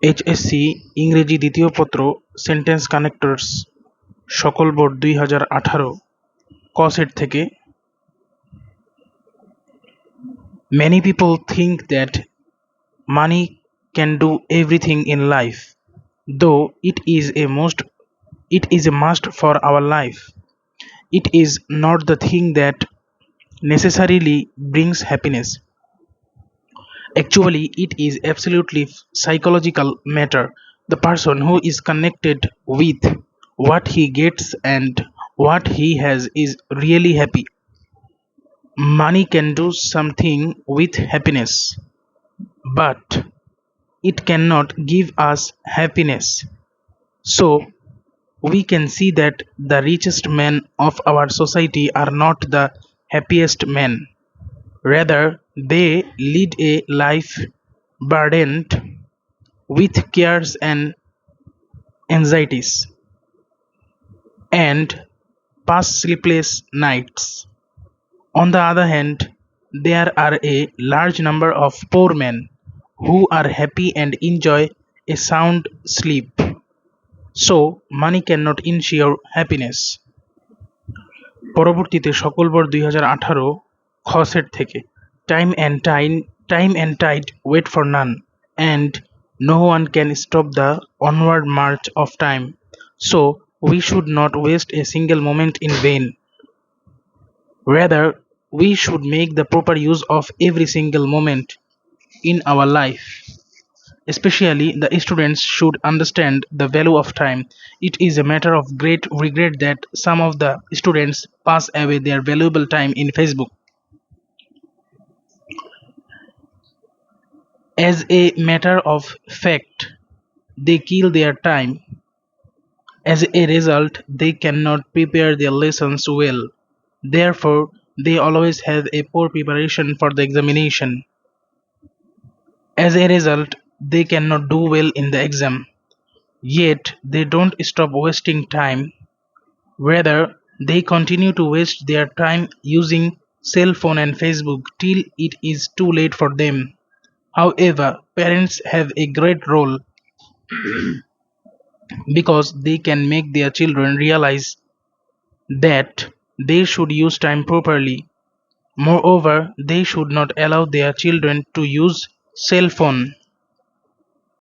HSC ইংরেজি দ্বিতীয় পত্র সেন্টেন্স কানেক্টরস সকল বোর্ড 2018 ক সেট থেকে Many people think that money can do everything in life, though it is a must for our life. It is not the thing that necessarily brings happiness. Actually, it is absolutely psychological matter. The person who is connected with what he gets and what he has is really happy. Money can do something with happiness, but it cannot give us happiness. So, we can see that the richest men of our society are not the happiest men. Rather, they lead a life burdened with cares and anxieties, and pass sleepless nights. On the other hand, there are a large number of poor men who are happy and enjoy a sound sleep. So, money cannot ensure happiness. পরবর্তীতে সকল board 2018 খ set থেকে time and tide wait for none, and no one can stop the onward march of time. So we should not waste a single moment in vain. Rather, we should make the proper use of every single moment in our life. Especially the students should understand the value of time. It is a matter of great regret that some of the students pass away their valuable time in Facebook. As a matter of fact, they kill their time. As a result, they cannot prepare their lessons well. Therefore, they always have a poor preparation for the examination. As a result, they cannot do well in the exam. Yet, they don't stop wasting time. Rather, they continue to waste their time using cell phone and Facebook till it is too late for them. However, parents have a great role because they can make their children realize that they should use time properly. Moreover, they should not allow their children to use cell phone